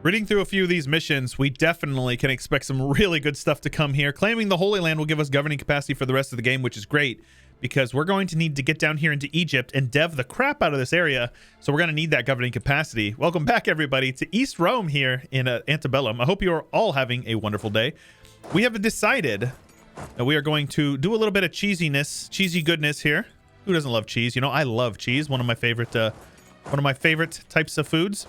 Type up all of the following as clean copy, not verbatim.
Reading through a few of these missions, we definitely can expect some really good stuff to come here. Claiming the Holy Land will give us governing capacity for the rest of the game, which is great, because we're going to need to get down here into Egypt and dev the crap out of this area. So we're going to need that governing capacity. Welcome back, everybody, to East Rome here in Ante Bellum. I hope you are all having a wonderful day. We have decided that we are going to do a little bit of cheesiness, cheesy goodness here. Who doesn't love cheese? You know, I love cheese. One of my favorite types of foods.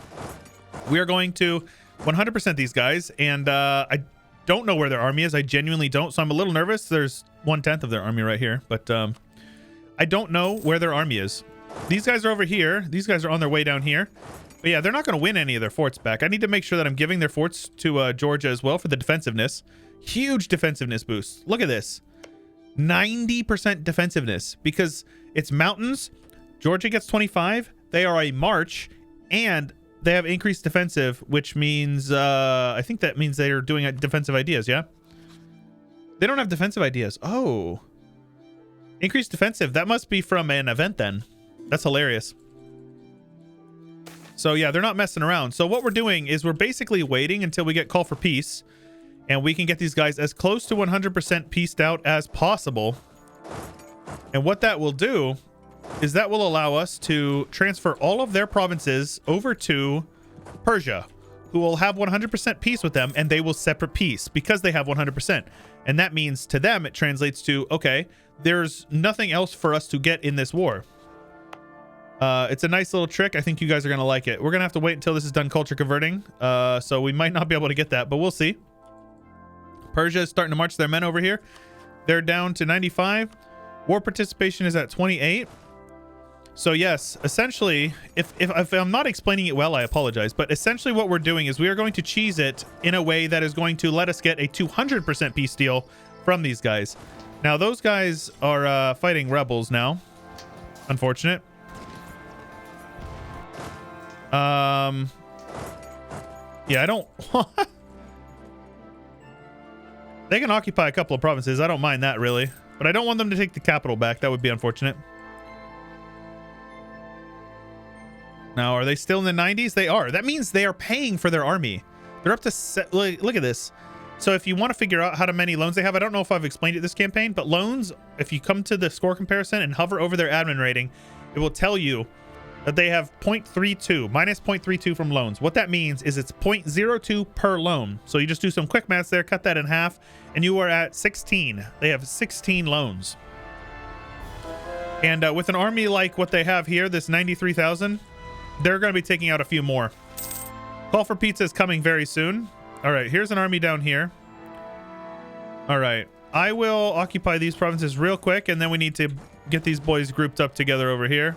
We are going to 100% these guys, and I don't know where their army is. I genuinely don't, so I'm a little nervous. There's 1/10 of their army right here, but I don't know where their army is. These guys are over here. These guys are on their way down here. But yeah, they're not going to win any of their forts back. I need to make sure that I'm giving their forts to Georgia as well for the defensiveness. Huge defensiveness boost. Look at this. 90% defensiveness because it's mountains. Georgia gets 25. They are a march, and they have increased defensive, which means I think that means they're doing defensive ideas. Yeah, they don't have defensive ideas. Oh, increased defensive. That must be from an event then. That's hilarious. So yeah, they're not messing around. So what we're doing is we're basically waiting until we get call for peace, and we can get these guys as close to 100% pieced out as possible. And what that will do is that will allow us to transfer all of their provinces over to Persia, who will have 100% peace with them, and they will separate peace because they have 100%. And that means to them, it translates to, okay, there's nothing else for us to get in this war. It's a nice little trick. I think you guys are going to like it. We're going to have to wait until this is done culture converting. So we might not be able to get that, but we'll see. Persia is starting to march their men over here. They're down to 95. War participation is at 28. So yes, essentially, if I'm not explaining it well, I apologize. But essentially what we're doing is we are going to cheese it in a way that is going to let us get a 200% peace deal from these guys. Now, those guys are fighting rebels now. Unfortunate. Yeah, I don't... They can occupy a couple of provinces. I don't mind that, really. But I don't want them to take the capital back. That would be unfortunate. Now, are they still in the 90s? They are. That means they are paying for their army. They're up to... Look at this. So if you want to figure out how many loans they have, I don't know if I've explained it this campaign, but loans, if you come to the score comparison and hover over their admin rating, it will tell you that they have 0.32, minus 0.32 from loans. What that means is it's 0.02 per loan. So you just do some quick maths there, cut that in half, and you are at 16. They have 16 loans. And with an army like what they have here, this 93,000, they're going to be taking out a few more. Call for pizza is coming very soon. All right, here's an army down here. All right, I will occupy these provinces real quick, and then we need to get these boys grouped up together over here.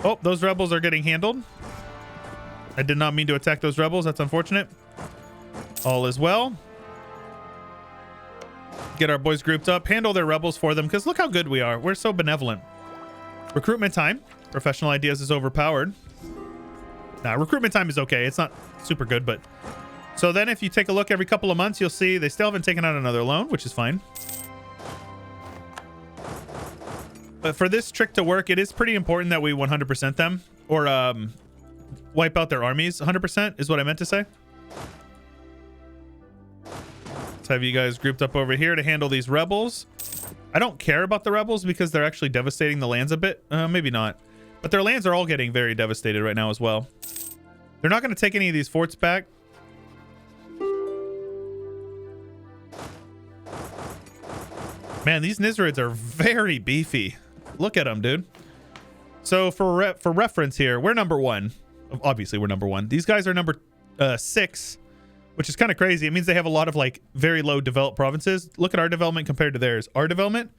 Oh, those rebels are getting handled. I did not mean to attack those rebels. That's unfortunate. All is well. Get our boys grouped up. Handle their rebels for them, because look how good we are. We're so benevolent. Recruitment time. Professional ideas is overpowered. Nah, recruitment time is okay. It's not super good, but... So then if you take a look every couple of months, you'll see they still haven't taken out another loan, which is fine. But for this trick to work, it is pretty important that we 100% them, or wipe out their armies. 100% is what I meant to say. Let's have you guys grouped up over here to handle these rebels. I don't care about the rebels because they're actually devastating the lands a bit. Maybe not. But their lands are all getting very devastated right now as well. They're not going to take any of these forts back. Man, these Nizarids are very beefy. Look at them, dude. So for reference here, we're number 1. Obviously, we're number 1. These guys are number 6, which is kind of crazy. It means they have a lot of like very low developed provinces. Look at our development compared to theirs. Our development,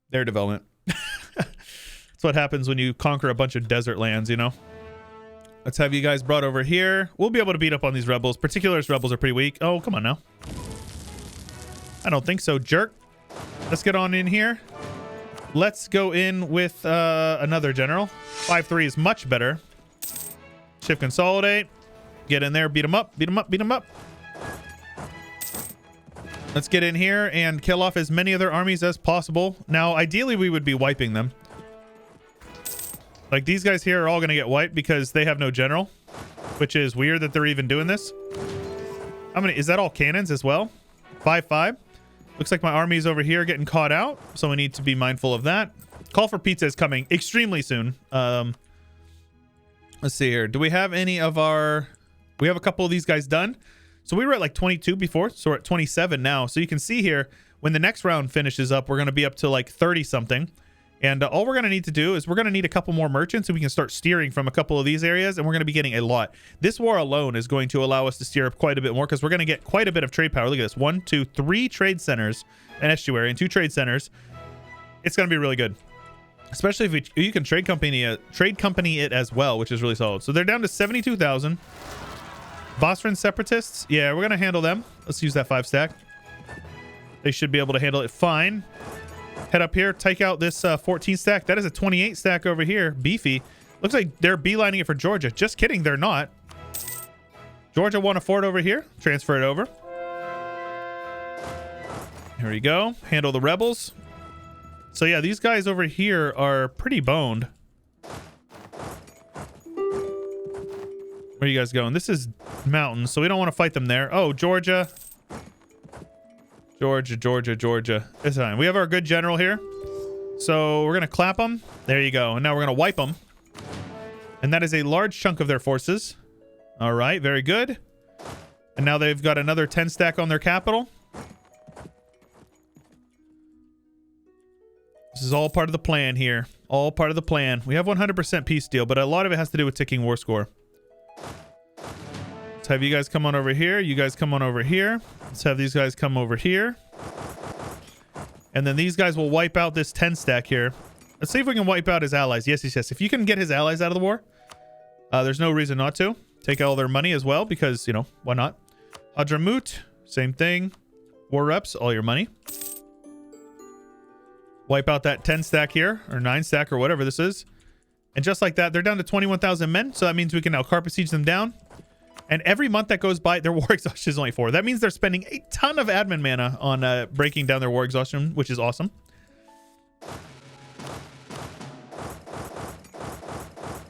their development. That's what happens when you conquer a bunch of desert lands, you know. Let's have you guys brought over here. We'll be able to beat up on these rebels. Particulars rebels are pretty weak. Oh, come on now. I don't think so, jerk. Let's get on in here. Let's go in with another general. 5-3 is much better. Shift consolidate. Get in there, beat them up, beat them up, beat them up. Let's get in here and kill off as many of their armies as possible. Now, ideally, we would be wiping them. Like, these guys here are all going to get wiped because they have no general. which is weird that they're even doing this. How many? Is that all cannons as well? 5-5. Looks like my army is over here getting caught out, so we need to be mindful of that. Call for pizza is coming extremely soon. Let's see here. Do we have any of our... We have a couple of these guys done. So we were at like 22 before, so we're at 27 now. So you can see here, when the next round finishes up, we're going to be up to like 30 something. And all we're going to need to do is we're going to need a couple more merchants so we can start steering from a couple of these areas, and we're going to be getting a lot. This war alone is going to allow us to steer up quite a bit more because we're going to get quite a bit of trade power. Look at this. 1, 2, 3 trade centers, an estuary, and 2 trade centers. It's going to be really good. Especially if you can trade company it as well, which is really solid. So they're down to 72,000. Bosphorus separatists, yeah, we're gonna handle them. Let's use that 5 stack. They should be able to handle it fine. Head up here, take out this 14 stack. That is a 28 stack over here. Beefy. Looks like they're beelining it for Georgia. Just kidding, they're not. Georgia won a fort over here. Transfer it over. Here we go. Handle the rebels. So yeah, these guys over here are pretty boned. Where are you guys going? This is mountains, so we don't want to fight them there. Oh, Georgia. Georgia. It's fine. We have our good general here. So we're going to clap them. There you go. And now we're going to wipe them. And that is a large chunk of their forces. All right, very good. And now they've got another 10 stack on their capital. This is all part of the plan here. All part of the plan. We have 100% peace deal, but a lot of it has to do with ticking war score. Let's have you guys come on over here. You guys come on over here. Let's have these guys come over here. And then these guys will wipe out this 10 stack here. Let's see if we can wipe out his allies. Yes. If you can get his allies out of the war, there's no reason not to. Take all their money as well because, you know, why not? Hadramut, same thing. War reps, all your money. Wipe out that 10 stack here, or 9 stack, or whatever this is. And just like that, they're down to 21,000 men. So that means we can now carpet siege them down. And every month that goes by, their war exhaustion is only 4. That means they're spending a ton of admin mana on breaking down their war exhaustion, which is awesome.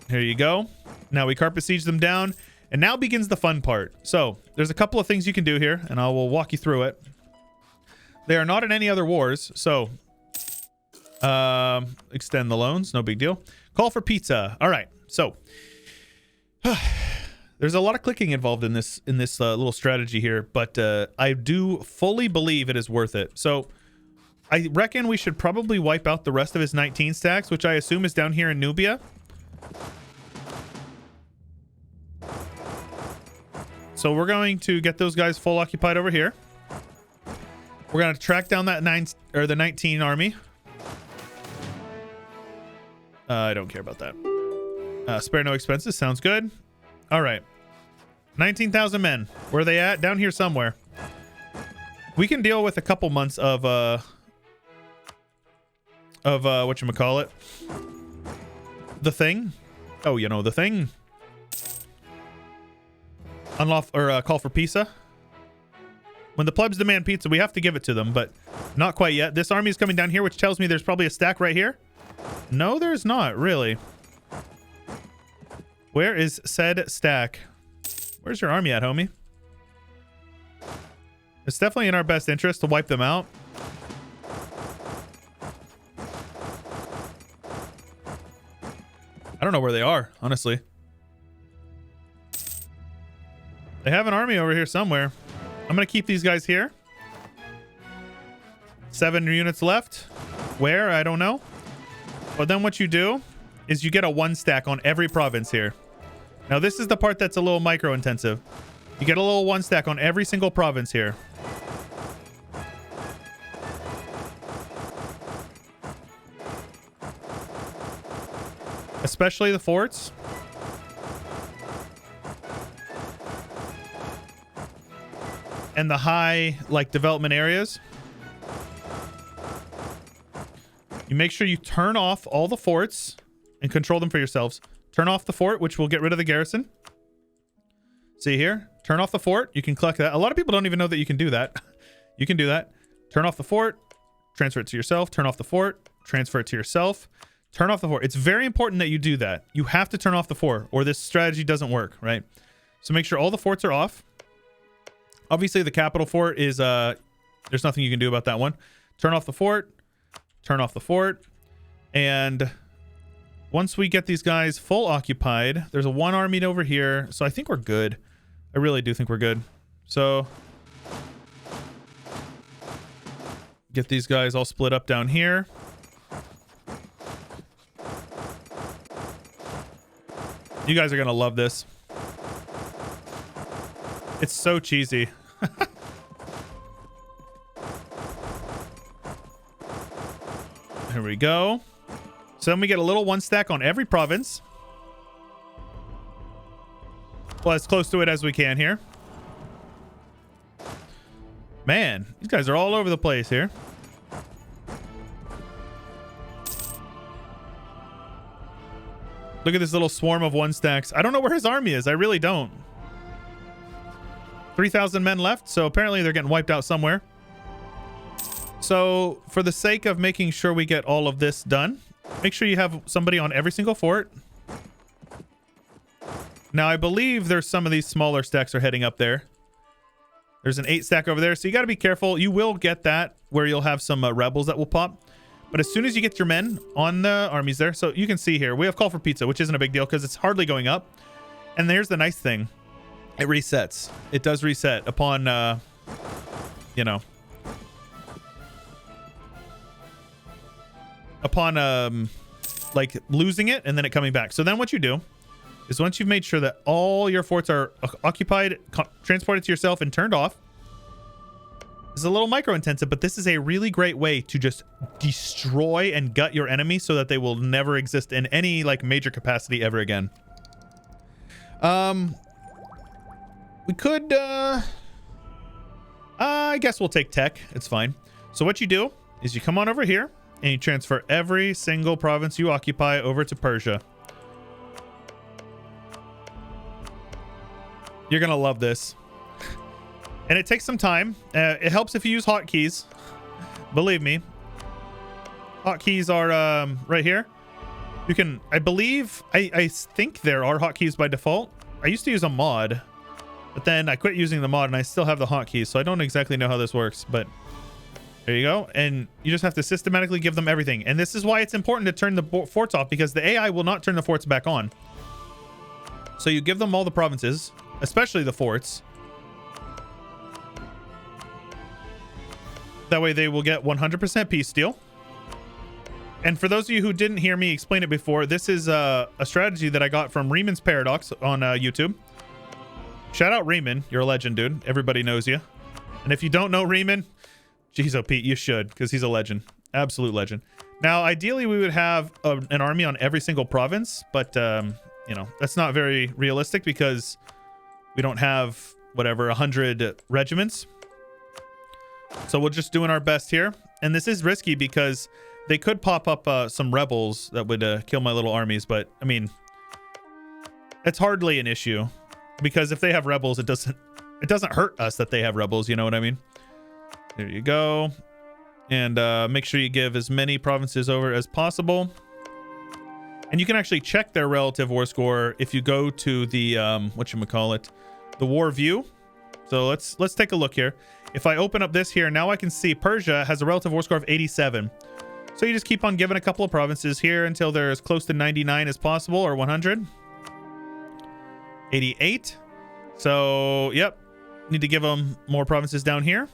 Here you go. Now we carpet siege them down. And now begins the fun part. So there's a couple of things you can do here, and I will walk you through it. They are not in any other wars, so extend the loans, no big deal. Call for pizza. All right, so there's a lot of clicking involved in this little strategy here, but I do fully believe it is worth it. So I reckon we should probably wipe out the rest of his 19 stacks, which I assume is down here in Nubia. So we're going to get those guys full occupied over here. We're going to track down that the 19 army. I don't care about that. Spare no expenses. Sounds good. All right. 19,000 men. Where are they at? Down here somewhere. We can deal with a couple months of whatchamacallit. The thing. Oh, you know, the thing. Unlawful, or call for pizza. When the plebs demand pizza, we have to give it to them, but not quite yet. This army is coming down here, which tells me there's probably a stack right here. No, there's not, really. Where is said stack? Where's your army at, homie? It's definitely in our best interest to wipe them out. I don't know where they are, honestly. They have an army over here somewhere. I'm going to keep these guys here. 7 units left. Where? I don't know. But then what you do is you get a 1 stack on every province here. Now, this is the part that's a little micro-intensive. You get a little 1 stack on every single province here. Especially the forts. And the high, like, development areas. You make sure you turn off all the forts and control them for yourselves. Turn off the fort, which will get rid of the garrison. See here? Turn off the fort. You can collect that. A lot of people don't even know that you can do that. You can do that. Turn off the fort. Transfer it to yourself. Turn off the fort. Transfer it to yourself. Turn off the fort. It's very important that you do that. You have to turn off the fort, or this strategy doesn't work, right? So make sure all the forts are off. Obviously, the capital fort is, there's nothing you can do about that one. Turn off the fort. Turn off the fort. And once we get these guys full occupied, there's a one army over here. So I think we're good. I really do think we're good. So get these guys all split up down here. You guys are going to love this. It's so cheesy. Here we go. So then we get a little one stack on every province. Well, as close to it as we can here. Man, these guys are all over the place here. Look at this little swarm of one stacks. I don't know where his army is. I really don't. 3,000 men left, so apparently they're getting wiped out somewhere. So for the sake of making sure we get all of this done, make sure you have somebody on every single fort. Now, I believe there's some of these smaller stacks are heading up there. There's an 8 stack over there, so you got to be careful. You will get that where you'll have some rebels that will pop. But as soon as you get your men on the armies there, so you can see here, we have call for pizza, which isn't a big deal because it's hardly going up. And there's the nice thing. It resets. It does reset upon, you know, upon, like losing it and then it coming back. So then what you do is once you've made sure that all your forts are occupied, transported to yourself and turned off, this is a little micro intensive, but this is a really great way to just destroy and gut your enemy so that they will never exist in any like major capacity ever again. We could, I guess we'll take tech. It's fine. So what you do is you come on over here and you transfer every single province you occupy over to Persia. You're going to love this. And it takes some time. It helps if you use hotkeys. Believe me. Hotkeys are right here. You can, I believe, I think there are hotkeys by default. I used to use a mod, but then I quit using the mod and I still have the hotkeys. So I don't exactly know how this works, but there you go. And you just have to systematically give them everything. And this is why it's important to turn the forts off, because the AI will not turn the forts back on. So you give them all the provinces, especially the forts. That way they will get 100% peace steal. And for those of you who didn't hear me explain it before, this is a strategy that I got from Rieman's Paradox on YouTube. Shout out Riemann. You're a legend, dude. Everybody knows you. And if you don't know Riemann, geez, oh Pete, you should, because he's a legend. Absolute legend. Now, ideally, we would have an army on every single province, but, you know, that's not very realistic because we don't have, whatever, 100 regiments. So we're just doing our best here. And this is risky because they could pop up some rebels that would kill my little armies. But, I mean, it's hardly an issue because if they have rebels, it doesn't hurt us that they have rebels. You know what I mean? There you go. And make sure you give as many provinces over as possible. And you can actually check their relative war score if you go to the, whatchamacallit, the war view. So let's take a look here. If I open up this here, now I can see Persia has a relative war score of 87. So you just keep on giving a couple of provinces here until they're as close to 99 as possible, or 100. 88. So, yep. Need to give them more provinces down here.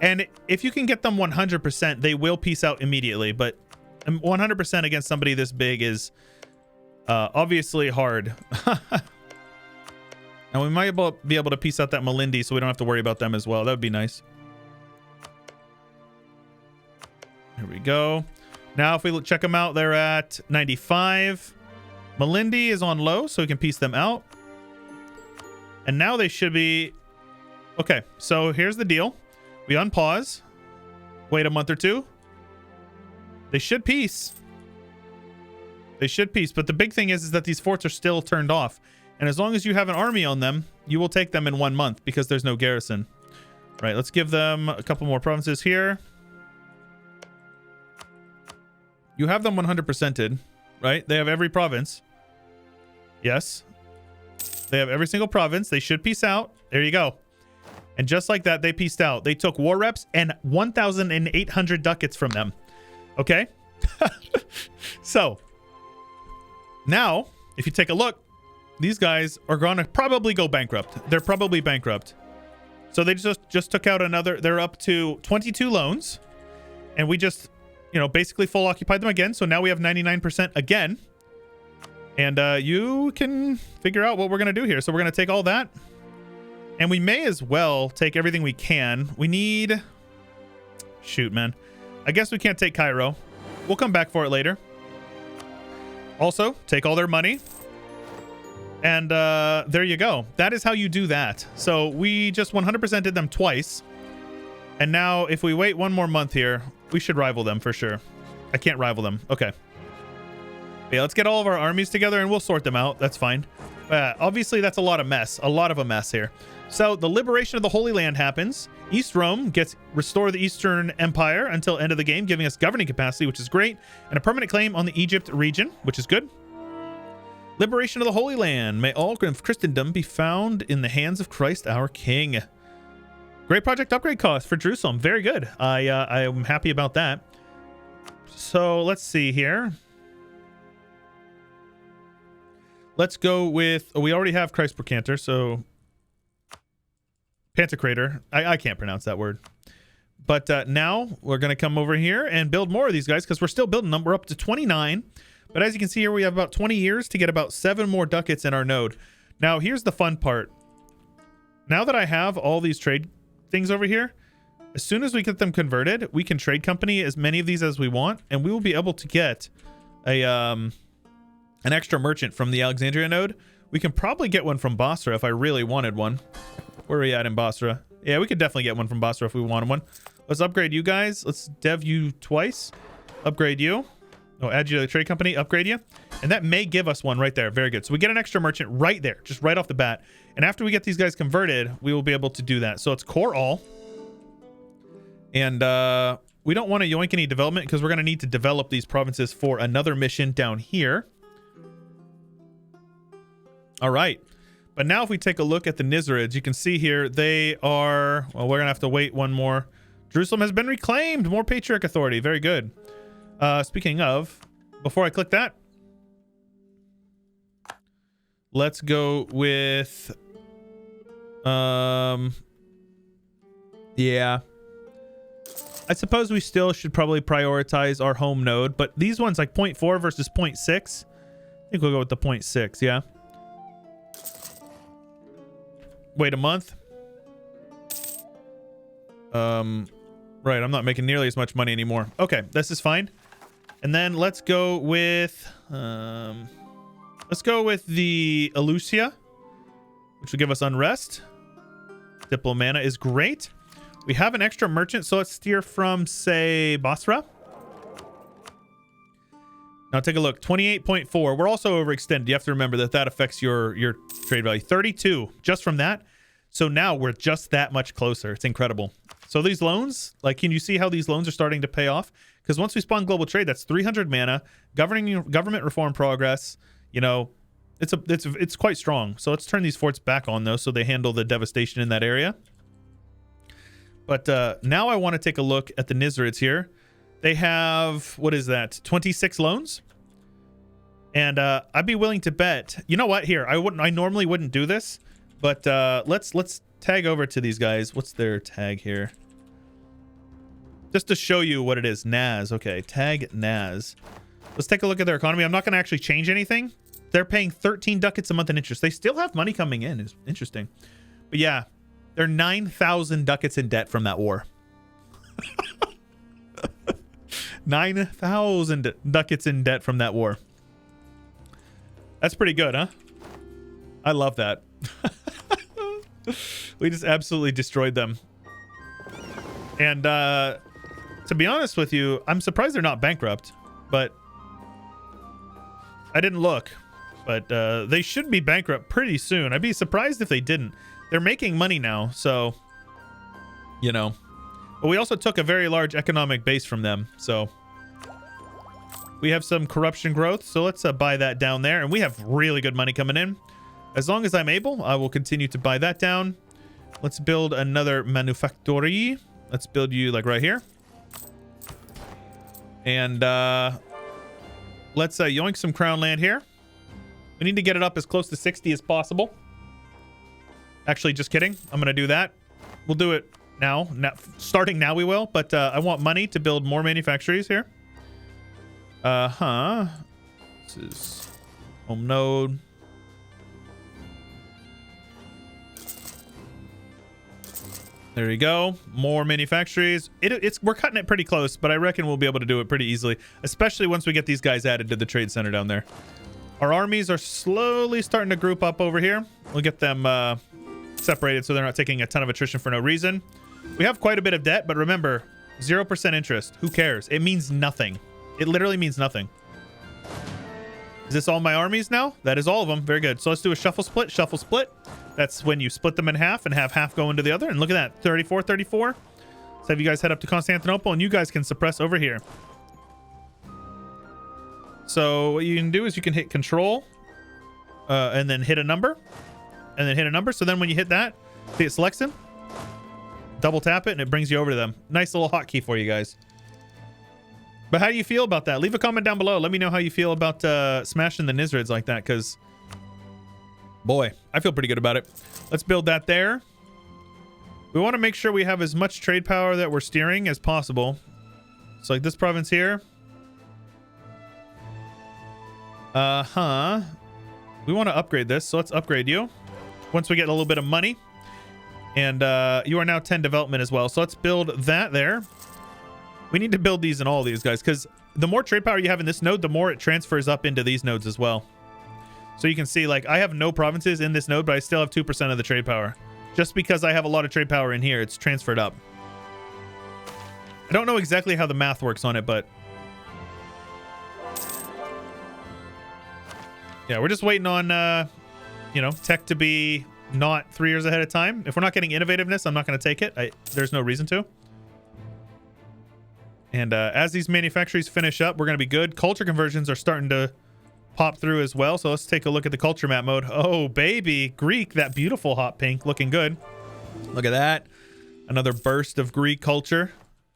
And if you can get them 100%, they will peace out immediately. But 100% against somebody this big is obviously hard. Now, we might be able to piece out that Malindi so we don't have to worry about them as well. That would be nice. Here we go. Now, if we check them out, they're at 95. Malindi is on low, so we can piece them out. And now they should be... Okay, so here's the deal. We unpause. Wait a month or two. They should peace. They should peace. But the big thing is that these forts are still turned off. And as long as you have an army on them, you will take them in 1 month because there's no garrison. Right, let's give them a couple more provinces here. You have them 100%ed, right? They have every province. Yes. They have every single province. They should peace out. There you go. And just like that, they peaced out. They took war reps and 1,800 ducats from them. Okay? So, now, if you take a look, these guys are going to probably go bankrupt. They're probably bankrupt. So they just took out another. They're up to 22 loans. And we just, you know, basically full occupied them again. So now we have 99% again. And you can figure out what we're going to do here. So we're going to take all that. And we may as well take everything we can. We need... Shoot, man. I guess we can't take Cairo. We'll come back for it later. Also, take all their money. And there you go. That is how you do that. So we just 100% did them twice. And now if we wait one more month here, we should rival them for sure. I can't rival them. Okay. Yeah, let's get all of our armies together and we'll sort them out. That's fine. Obviously, that's a lot of mess. A lot of a mess here. So the liberation of the Holy Land happens. East Rome gets restore the Eastern Empire until end of the game, giving us governing capacity, which is great, and a permanent claim on the Egypt region, which is good. Liberation of the Holy Land. May all of Christendom be found in the hands of Christ our King. Great project upgrade cost for Jerusalem. Very good. I am happy about that. So let's see here. Let's go with... Oh, we already have Christ Procantor, so... Pantocrator. I can't pronounce that word. But now we're going to come over here and build more of these guys because we're still building them. We're up to 29. But as you can see here, we have about 20 years to get about 7 more ducats in our node. Now, here's the fun part. Now that I have all these trade things over here, as soon as we get them converted, we can trade company as many of these as we want, and we will be able to get a an extra merchant from the Alexandria node. We can probably get one from Basra if I really wanted one. Where are we at in Basra? Yeah, we could definitely get one from Basra if we wanted one. Let's upgrade you guys. Let's dev you twice. Upgrade you. Oh, add you to the trade company. Upgrade you. And that may give us one right there. Very good. So we get an extra merchant right there, just right off the bat. And after we get these guys converted, we will be able to do that. So it's core all. And we don't want to yoink any development because we're going to need to develop these provinces for another mission down here. All right. But now if we take a look at the Nizarids, you can see here they are... Well, we're going to have to wait one more. Jerusalem has been reclaimed. More Patriarch authority. Very good. Speaking of, before I click that, let's go with... Yeah. I suppose we still should probably prioritize our home node, but these ones like 0.4 versus 0.6, I think we'll go with the 0.6, yeah. Wait a month. Right, I'm not making nearly as much money anymore. Okay, this is fine. And then let's go with the Eleusia, which will give us unrest. Diplomana is great. We have an extra merchant, so let's steer from, say, Basra. Now take a look. 28.4. We're also overextended. You have to remember that affects your trade value. 32 just from that. So now we're just that much closer. It's incredible. So these loans, like, can you see how these loans are starting to pay off? Because once we spawn global trade, that's 300 mana, government reform progress. You know, it's quite strong. So let's turn these forts back on though, so they handle the devastation in that area. But now I want to take a look at the Nizarids here. They have, what is that, 26 loans? And I'd be willing to bet, you know what, here, I normally wouldn't do this, but let's tag over to these guys. What's their tag here? Just to show you what it is. Naz. Okay, tag Naz. Let's take a look at their economy. I'm not going to actually change anything. They're paying 13 ducats a month in interest. They still have money coming in. It's interesting. But yeah, they're 9,000 ducats in debt from that war. 9,000 ducats in debt from that war. That's pretty good, huh? I love that. We just absolutely destroyed them. And to be honest with you, I'm surprised they're not bankrupt, but I didn't look. But they should be bankrupt pretty soon. I'd be surprised if they didn't. They're making money now, so, you know. But we also took a very large economic base from them, so we have some corruption growth, so let's buy that down there. And we have really good money coming in. As long as I'm able, I will continue to buy that down. Let's build another manufactory. Let's build you like right here. And let's yoink some crown land here. We need to get it up as close to 60 as possible. Actually, just kidding. I'm going to do that. We'll do it now. Starting now we will. But I want money to build more manufactories here. This is home node. There you go. More manufactories. We're cutting it pretty close, but I reckon we'll be able to do it pretty easily, especially once we get these guys added to the trade center down there. Our armies are slowly starting to group up over here. We'll get them separated so they're not taking a ton of attrition for no reason. We have quite a bit of debt, but remember, 0% interest. Who cares? It means nothing. It literally means nothing. Is this all my armies now? That is all of them. Very good. So let's do a shuffle split. Shuffle split. That's when you split them in half and have half go into the other. And look at that. 34, 34. Let's have you guys head up to Constantinople and you guys can suppress over here. So what you can do is you can hit control and then hit a number and then hit a number. So then when you hit that, see it selects them, double tap it and it brings you over to them. Nice little hotkey for you guys. But how do you feel about that? Leave a comment down below. Let me know how you feel about smashing the Nizarids like that, because boy, I feel pretty good about it. Let's build that there. We want to make sure we have as much trade power that we're steering as possible. So like this province here. We want to upgrade this, so let's upgrade you once we get a little bit of money. And you are now 10 development as well. So let's build that there. We need to build these in all of these guys, because the more trade power you have in this node, the more it transfers up into these nodes as well. So you can see, like, I have no provinces in this node, but I still have 2% of the trade power. Just because I have a lot of trade power in here, it's transferred up. I don't know exactly how the math works on it, but yeah, we're just waiting on, you know, tech to be not 3 years ahead of time. If we're not getting innovativeness, I'm not going to take it. There's no reason to. And as these manufactories finish up, we're going to be good. Culture conversions are starting to pop through as well. So let's take a look at the culture map mode. Oh, baby. Greek, that beautiful hot pink, looking good. Look at that. Another burst of Greek culture.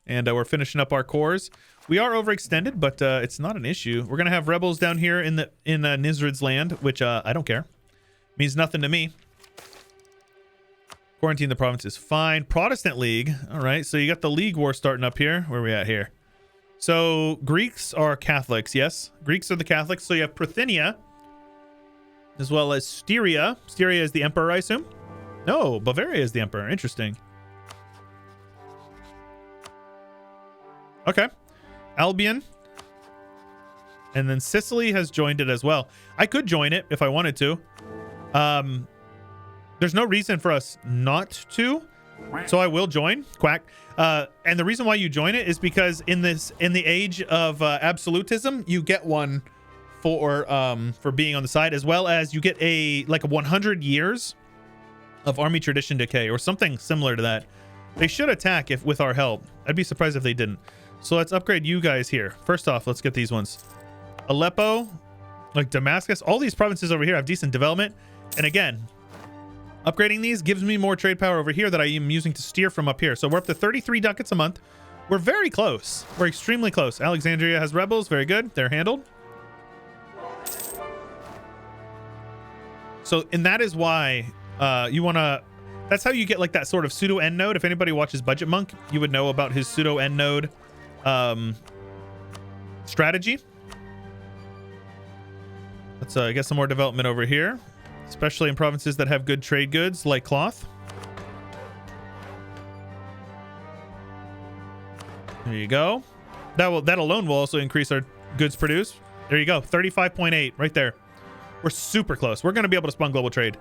And we're finishing up our cores. We are overextended, but it's not an issue. We're going to have rebels down here in Nizarids land, which I don't care. Means nothing to me. Quarantine the province is fine. Protestant League. All right. So you got the League War starting up here. Where are we at here? So Greeks are Catholics. Yes. Greeks are the Catholics. So you have Bithynia as well as Styria. Styria is the emperor, I assume. No, Bavaria is the emperor. Interesting. Okay. Albion. And then Sicily has joined it as well. I could join it if I wanted to. There's no reason for us not to, so I will join. Quack. And the reason why you join it is because in the age of absolutism, you get one for being on the side, as well as you get a 100 years of army tradition decay or something similar to that. They should attack with our help. I'd be surprised if they didn't. So let's upgrade you guys here. First off, let's get these ones. Aleppo, like Damascus, all these provinces over here have decent development. And again, upgrading these gives me more trade power over here that I am using to steer from up here. So we're up to 33 ducats a month. We're very close. We're extremely close. Alexandria has rebels. Very good. They're handled. So, and that is why you want to... That's how you get like that sort of pseudo end node. If anybody watches Budget Monk, you would know about his pseudo end node strategy. Let's get some more development over here, especially in provinces that have good trade goods like cloth. There you go. That alone will also increase our goods produced. There you go. 35.8 right there. We're super close. We're going to be able to spawn global trade.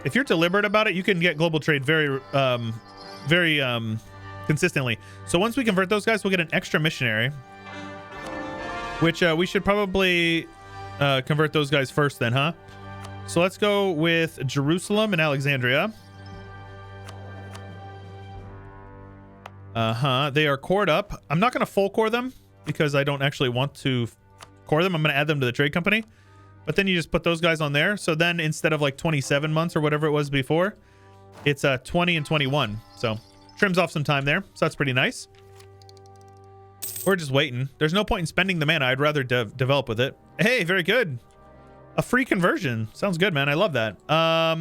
If you're deliberate about it, you can get global trade very consistently. So once we convert those guys, we'll get an extra missionary, which we should probably convert those guys first then, huh? So let's go with Jerusalem and Alexandria. They are cored up. I'm not going to full core them because I don't actually want to core them. I'm going to add them to the trade company. but then you just put those guys on there. So then instead of like 27 months or whatever it was before, it's 20 and 21. So trims off some time there. So that's pretty nice. We're just waiting. There's no point in spending the mana. I'd rather develop with it. Hey, very good. A free conversion. Sounds good, man. I love that. All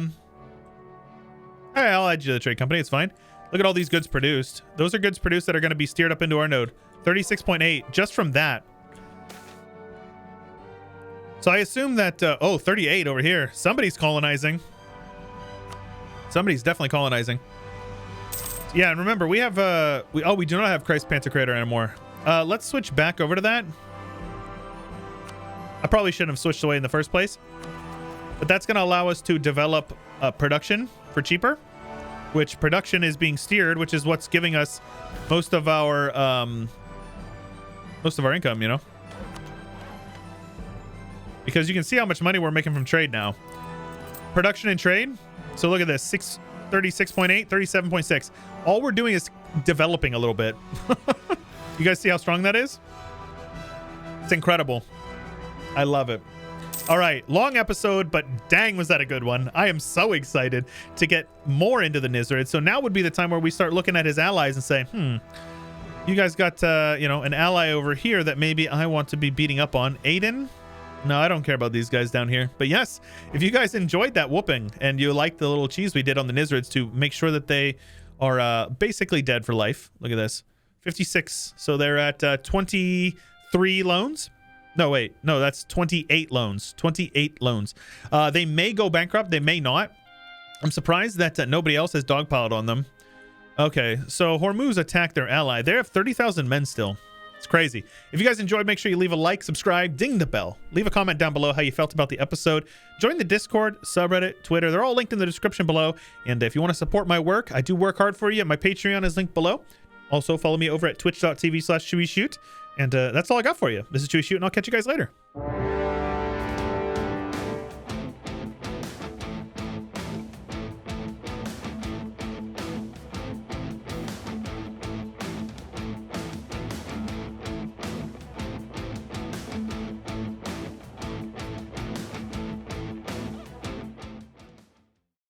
right, I'll add you to the trade company. It's fine. Look at all these goods produced. Those are goods produced that are going to be steered up into our node. 36.8 just from that. So I assume that, 38 over here. Somebody's colonizing. Somebody's definitely colonizing. Yeah, and remember, we have, we do not have Christ Pantocrator anymore. Let's switch back over to that. I probably shouldn't have switched away in the first place. But that's going to allow us to develop production for cheaper, which production is being steered, which is what's giving us most of our income, you know? Because you can see how much money we're making from trade now. Production and trade. So look at this, 36.8, 37.6. All we're doing is developing a little bit. You guys see how strong that is? It's incredible. I love it. All right, long episode, but dang, was that a good one. I am so excited to get more into the Nizarids. So now would be the time where we start looking at his allies and say, you guys got, you know, an ally over here that maybe I want to be beating up on. Aiden? No, I don't care about these guys down here. But yes, if you guys enjoyed that whooping and you like the little cheese we did on the Nizarids to make sure that they are basically dead for life. Look at this. 56. So they're at 23 loans. No, wait. No, that's 28 loans. 28 loans. They may go bankrupt. They may not. I'm surprised that nobody else has dogpiled on them. Okay, so Hormuz attacked their ally. They have 30,000 men still. It's crazy. If you guys enjoyed, make sure you leave a like, subscribe, ding the bell. Leave a comment down below how you felt about the episode. Join the Discord, subreddit, Twitter. They're all linked in the description below. And if you want to support my work, I do work hard for you. My Patreon is linked below. Also, follow me over at twitch.tv/Chewyshoot. And that's all I got for you. This is Chewyshoot, and I'll catch you guys later.